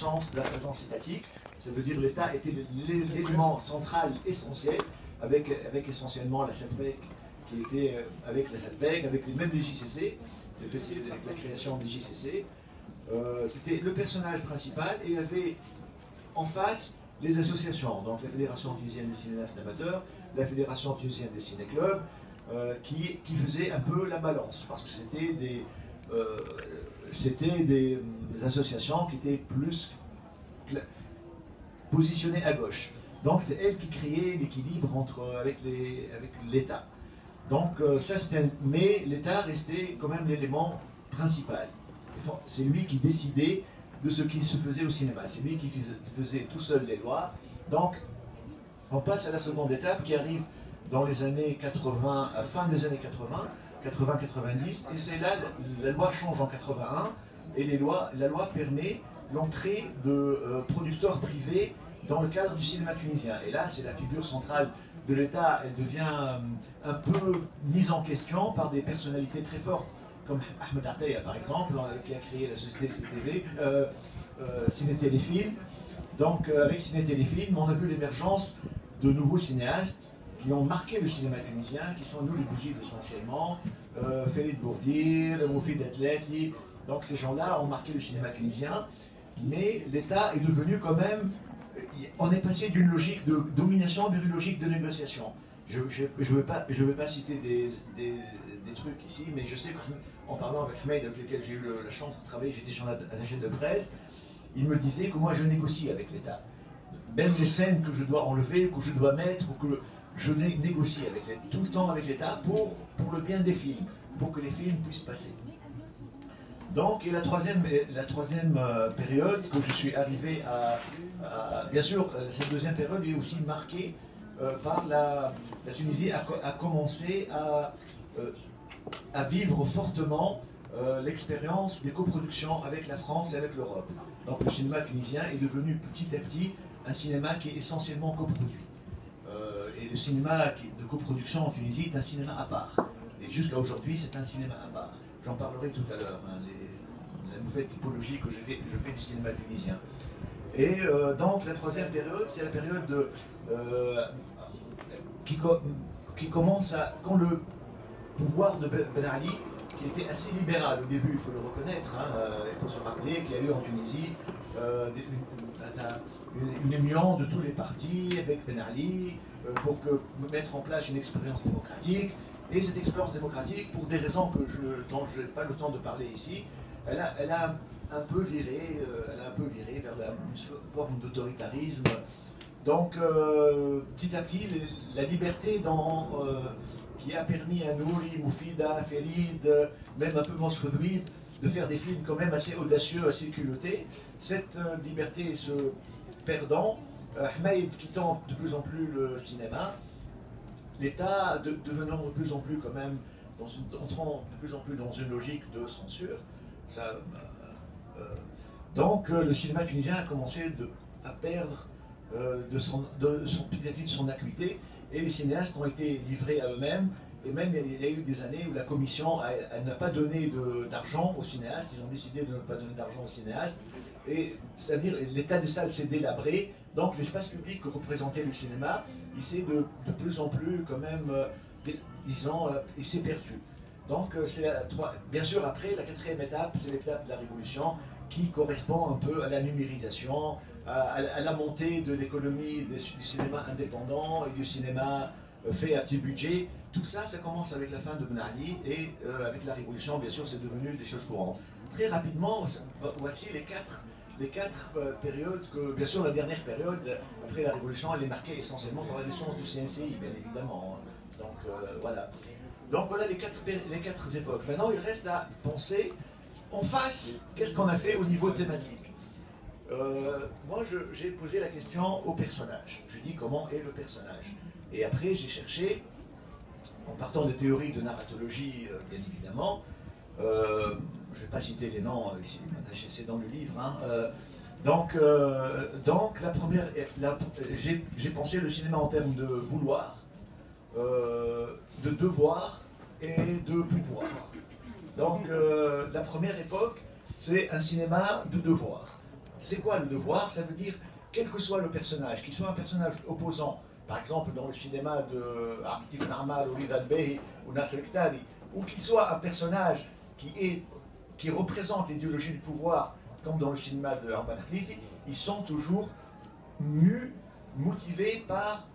sens de la présence étatique. Ça veut dire que l'État était l'élément central essentiel, avec essentiellement la SATBEC, qui était avec la SATBEC, avec même les JCC, avec la création des JCC. C'était le personnage principal et il y avait en face les associations, donc la Fédération tunisienne des cinéastes amateurs, la Fédération tunisienne des ciné-clubs, qui faisaient un peu la balance, parce que c'était des associations qui étaient plus positionnées à gauche. Donc c'est elles qui créaient l'équilibre avec l'État. Donc ça c'était, mais l'État restait quand même l'élément principal. C'est lui qui décidait de ce qui se faisait au cinéma. C'est lui qui faisait tout seul les lois. Donc on passe à la seconde étape qui arrive dans les années 80, à fin des années 80-90, et c'est là, la loi change en 81, et la loi permet l'entrée de producteurs privés dans le cadre du cinéma tunisien. Et là, c'est la figure centrale de l'État, elle devient un peu mise en question par des personnalités très fortes, comme Ahmed Ataya par exemple, qui a créé la société Ciné-Téléfilm. Donc avec Ciné-Téléfilm, on a vu l'émergence de nouveaux cinéastes qui ont marqué le cinéma tunisien, qui sont nous les bougies essentiellement, Félix Bourdir, Moufid Atleti. Donc ces gens-là ont marqué le cinéma tunisien, mais l'État est devenu quand même, on est passé d'une logique de domination vers une logique de négociation. Je ne veux pas citer des trucs ici, mais je sais qu'en parlant avec Ahmed, avec lequel j'ai eu la chance de travailler, j'étais sur attaché de presse, il me disait que moi je négocie avec l'État. Même les scènes que je dois enlever, que je dois mettre, ou que je négocie tout le temps avec l'État pour le bien des films, pour que les films puissent passer. Donc, et la troisième période que je suis arrivé bien sûr, cette deuxième période est aussi marquée par la Tunisie a commencé à vivre fortement l'expérience des coproductions avec la France et avec l'Europe. Donc le cinéma tunisien est devenu petit à petit un cinéma qui est essentiellement coproduit. Et le cinéma de coproduction en Tunisie est un cinéma à part. Et jusqu'à aujourd'hui, c'est un cinéma à part. J'en parlerai tout à l'heure, hein, la nouvelle typologie que je fais du cinéma tunisien. Et donc la troisième période, c'est la période qui commence quand le pouvoir de Ben Ali, qui était assez libéral au début, il faut le reconnaître, hein, il faut se rappeler qu'il y a eu en Tunisie une union de tous les partis avec Ben Ali pour mettre en place une expérience démocratique. Et cette expérience démocratique, pour des raisons dont je n'ai pas le temps de parler ici, elle a un peu viré vers une forme d'autoritarisme. Donc, petit à petit, la liberté qui a permis à Nouri, Moufida, Félid, même un peu Monsfoudoui, de faire des films quand même assez audacieux, assez culottés, cette liberté se perdant, Ahmed quittant de plus en plus le cinéma, l'État devenant de plus en plus quand même, entrant de plus en plus dans une logique de censure. Donc le cinéma tunisien a commencé à perdre petit à petit de son acuité, et les cinéastes ont été livrés à eux-mêmes. Et même il y a eu des années où la commission n'a pas donné d'argent aux cinéastes, ils ont décidé de ne pas donner d'argent aux cinéastes. Et c'est-à-dire l'état des salles s'est délabré, donc l'espace public que représentait le cinéma, il s'est de plus en plus quand même, disons, il s'est perdu. Donc bien sûr après, la quatrième étape, c'est l'étape de la révolution qui correspond un peu à la numérisation, à la montée de l'économie du cinéma indépendant et du cinéma fait à petit budget. Tout ça, ça commence avec la fin de Ben Ali et avec la révolution, bien sûr, c'est devenu des choses courantes. Très rapidement, voici les quatre périodes que, bien sûr, la dernière période, après la révolution, elle est marquée essentiellement par la naissance du CNCI, bien évidemment. Donc, voilà. Donc, voilà les quatre époques. Maintenant, il reste à penser en face, qu'est-ce qu'on a fait au niveau thématique. Moi, j'ai posé la question au personnage. Je dis comment est le personnage. Et après, j'ai cherché, en partant des théories de narratologie, bien évidemment, je ne vais pas citer les noms ici, c'est dans le livre. Hein, donc, la première, j'ai pensé le cinéma en termes de vouloir, de devoir et de pouvoir. Donc, la première époque, c'est un cinéma de devoir. c'est quoi le devoir? Ça veut dire, quel que soit le personnage, qu'il soit un personnage opposant, par exemple dans le cinéma de Abdi Narmal, ou Idal Bey, ou Nasser Ktari, ou qu'il soit un personnage qui représente l'idéologie du pouvoir, comme dans le cinéma de Arman Khlifi, ils sont toujours motivés par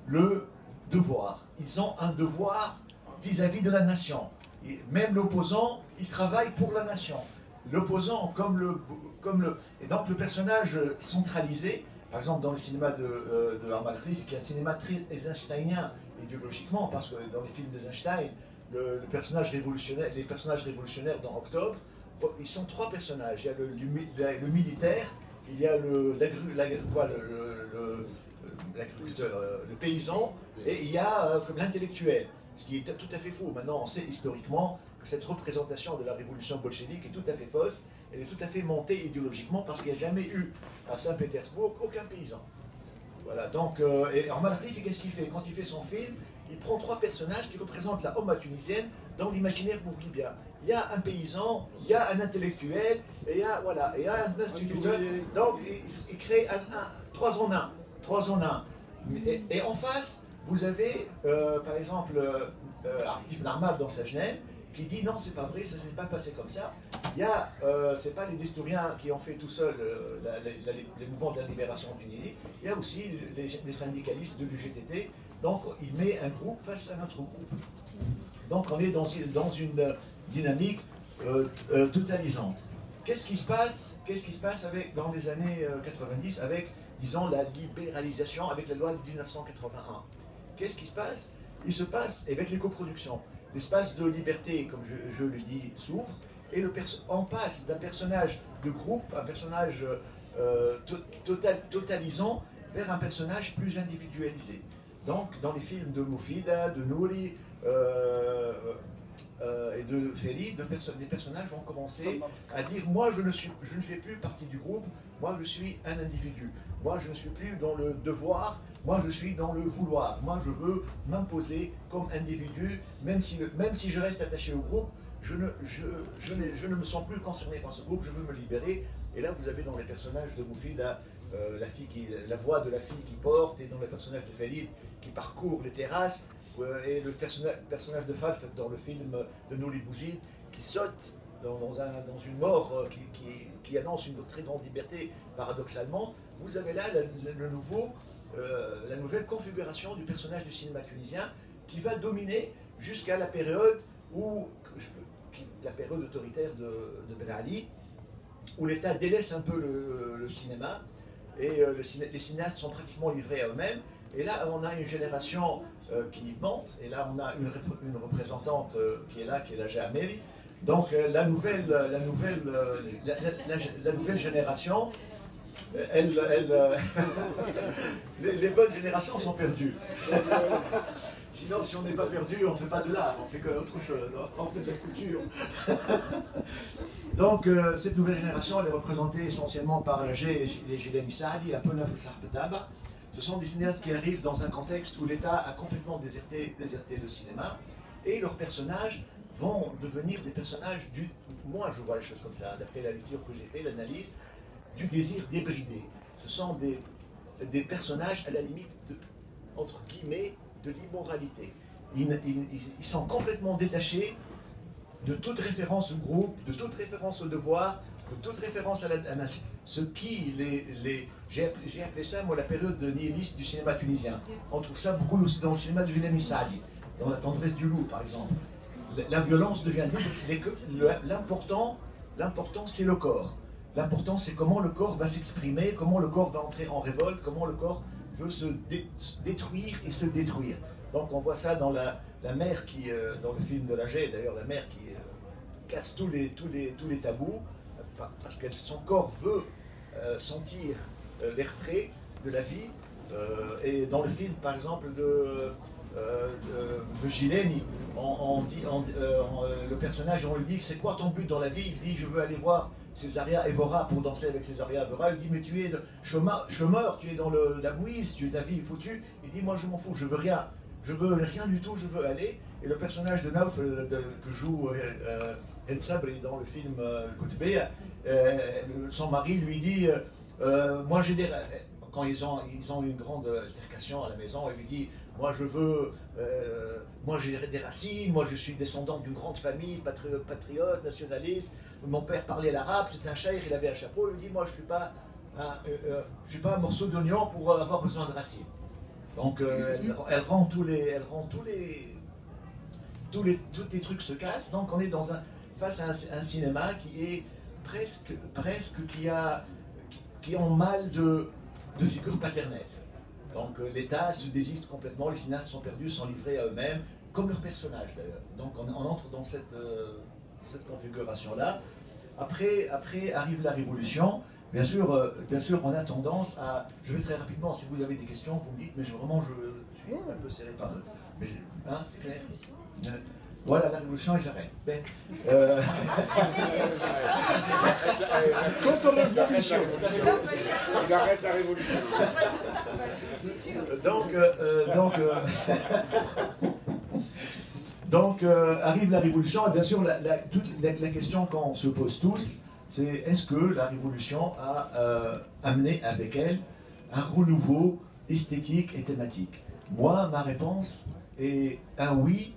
le devoir. Ils ont un devoir vis-à-vis de la nation. Et même l'opposant, il travaille pour la nation. L'opposant, et donc le personnage centralisé, par exemple dans le cinéma de Arman Khlifi, qui est un cinéma très einsteinien idéologiquement, parce que dans les films d'Eisenstein, les personnages révolutionnaires dans Octobre, ils sont trois personnages. Il y a le militaire, il y a l'agriculteur, le paysan, et il y a l'intellectuel. Ce qui est tout à fait faux. Maintenant, on sait historiquement que cette représentation de la révolution bolchevique est tout à fait fausse. Elle est tout à fait montée idéologiquement parce qu'il n'y a jamais eu à Saint-Pétersbourg aucun paysan. Voilà, donc, et Arman Khlifi, qu'est-ce qu'il fait? Quand il fait son film, il prend trois personnages qui représentent la Omma tunisienne dans l'imaginaire bourguibien. Il y a un paysan, il y a un intellectuel, et il y a, voilà, et un instituteur. Donc, il crée trois en un. Trois en un. Et en face, vous avez, par exemple, Artif Narmal dans Sajnel, qui dit non, c'est pas vrai, ça ne s'est pas passé comme ça. Il y a, c'est pas les historiens qui ont fait tout seuls les mouvements de la libération en Tunisie, il y a aussi les syndicalistes de l'UGTT, donc il met un groupe face à un autre groupe. Donc on est dans une dynamique totalisante. Qu'est-ce qui se passe dans les années 90 avec, disons, la libéralisation, avec la loi de 1981? Qu'est-ce qui se passe? Il se passe avec les coproductions. L'espace de liberté, comme je le dis, s'ouvre, et on passe d'un personnage de groupe, un personnage totalisant, vers un personnage plus individualisé. Donc, dans les films de Moufida, de Nouri et de Feri, les personnages vont commencer à dire « Moi, je ne fais plus partie du groupe, moi, je suis un individu. Moi, je ne suis plus dans le devoir, moi, je suis dans le vouloir. Moi, je veux m'imposer comme individu, même si je reste attaché au groupe, je ne me sens plus concerné par ce groupe, je veux me libérer. » Et là, vous avez dans les personnages de Moufida la voix de la fille qui porte, et dans le personnage de Farid qui parcourt les terrasses, et le personnage de Falf dans le film de Nouri Bouzid qui saute dans une mort qui annonce une très grande liberté, paradoxalement. Vous avez là la nouvelle configuration du personnage du cinéma tunisien qui va dominer jusqu'à la période autoritaire de Ben Ali, où l'État délaisse un peu le cinéma, et les cinéastes sont pratiquement livrés à eux-mêmes. Et là, on a une génération qui monte, et là, on a une représentante qui est là, qui est la Jameli. Donc, la nouvelle génération, les bonnes générations sont perdues. Sinon, si on n'est pas perdu, on ne fait pas de l'art, on fait autre chose, on fait de la couture. Donc, cette nouvelle génération, elle est représentée essentiellement par les Jilani Saadi, la Pona Foussar-Betaba. Ce sont des cinéastes qui arrivent dans un contexte où l'État a complètement déserté le cinéma, et leurs personnages vont devenir des personnages moi je vois les choses comme ça, d'après la lecture que j'ai fait, l'analyse, du désir débridé. Ce sont des personnages à la limite, entre guillemets, de l'immoralité. Ils sont complètement détachés de toute référence au groupe, de toute référence au devoir, de toute référence à la nation. Ce qui j'ai appelé ça, moi, la période nihiliste du cinéma tunisien. On trouve ça beaucoup aussi dans le cinéma de Jilani Saadi, dans La tendresse du loup, par exemple. La violence devient l'important, c'est le corps. L'important, c'est comment le corps va s'exprimer, comment le corps va entrer en révolte, comment le corps veut se détruire et se détruire. Donc on voit ça dans la mère qui, dans le film de Lager, d'ailleurs, la mère qui casse tous les tabous, parce que son corps veut sentir l'air frais de la vie. Et dans le film, par exemple, de Gileni, le personnage, on lui dit, c'est quoi ton but dans la vie? Il dit, je veux aller voir Césaria Evora pour danser avec Césaria Evora. Il dit, mais tu es chômeur, tu es dans la mouise, ta vie est foutue. Il dit, moi je m'en fous, je veux rien du tout, je veux aller. Et le personnage de Nauf que joue El Sabri dans le film Koutbé, son mari lui dit moi j'ai des... Quand ils ont une grande altercation à la maison, il lui dit moi je veux, moi j'ai des racines, moi je suis descendant d'une grande famille, patriote, nationaliste, mon père parlait l'arabe, c'est un cheikh, il avait un chapeau, il lui dit moi je suis pas un morceau d'oignon pour avoir besoin de racines. Donc elle rend tous les trucs se cassent, donc on est face à un cinéma qui est presque qui ont mal de figure paternelle. Donc l'État se désiste complètement, les cinéastes sont perdus, sont livrés à eux-mêmes, comme leurs personnages d'ailleurs. Donc on entre dans cette configuration-là. Après arrive la Révolution. Bien sûr, on a tendance à... Je vais très rapidement, si vous avez des questions, vous me dites, mais vraiment, je suis un peu serré par eux. Mais hein, c'est clair. Voilà, la Révolution, et j'arrête. Contre-révolution. Il arrête la Révolution. Donc, arrive la Révolution, et bien sûr, la question qu'on se pose tous, c'est est-ce que la Révolution a amené avec elle un renouveau esthétique et thématique? Moi, ma réponse est un oui,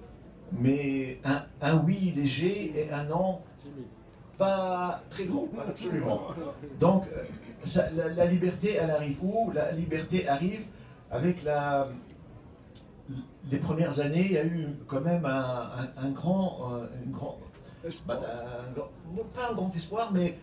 mais un oui léger et un non pas très gros, absolument. Donc, la liberté, elle arrive où? La liberté arrive avec les premières années, il y a eu quand même un grand pas un grand espoir, mais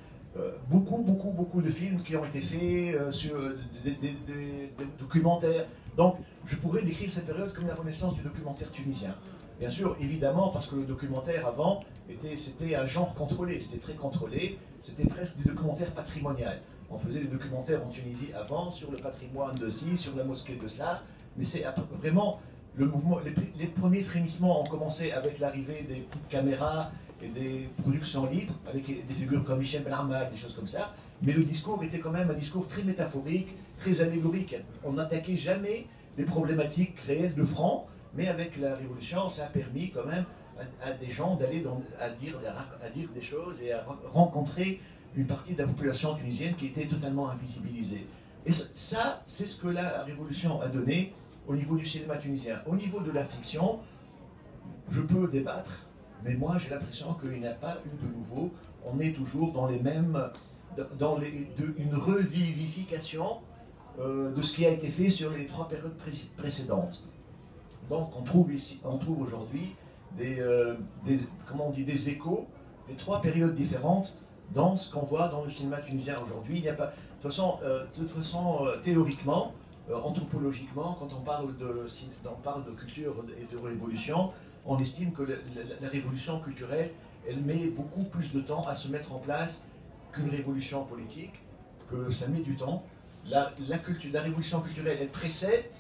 beaucoup de films qui ont été faits sur des documentaires. Donc, je pourrais décrire cette période comme la renaissance du documentaire tunisien. Bien sûr, évidemment, parce que le documentaire avant, c'était un genre contrôlé, c'était très contrôlé, c'était presque du documentaire patrimonial. On faisait des documentaires en Tunisie avant sur le patrimoine de ci, sur la mosquée de ça, mais c'est vraiment le mouvement. Les premiers frémissements ont commencé avec l'arrivée des petites caméras et des productions libres, avec des figures comme Michel Benhamad, des choses comme ça, mais le discours était quand même un discours très métaphorique, très allégorique. On n'attaquait jamais des problématiques réelles de front, mais avec la Révolution, ça a permis quand même à des gens d'aller à dire des choses et à rencontrer une partie de la population tunisienne qui était totalement invisibilisée. Et ça, c'est ce que la Révolution a donné au niveau du cinéma tunisien. Au niveau de la fiction, je peux débattre, mais moi j'ai l'impression qu'il n'y a pas eu de nouveau. On est toujours dans les mêmes, une revivification de ce qui a été fait sur les 3 périodes précédentes. Donc on trouve aujourd'hui des échos des 3 périodes différentes dans ce qu'on voit dans le cinéma tunisien aujourd'hui. Il n'y a pas, de toute façon, théoriquement, anthropologiquement, quand on parle de culture et de révolution, on estime que la révolution culturelle, elle met beaucoup plus de temps à se mettre en place qu'une révolution politique, que ça met du temps. La révolution culturelle, elle précède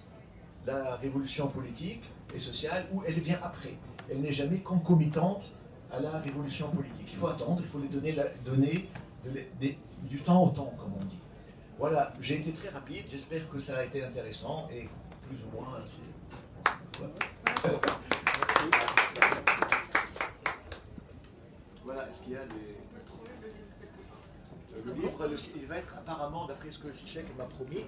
la révolution politique et sociale, ou elle vient après. Elle n'est jamais concomitante à la révolution politique. Il faut attendre, il faut donner du temps au temps, comme on dit. Voilà, j'ai été très rapide, j'espère que ça a été intéressant, et plus ou moins, c'est... Voilà, est-ce qu'il y a des... Le livre, il va être apparemment, d'après ce que Sichek m'a promis,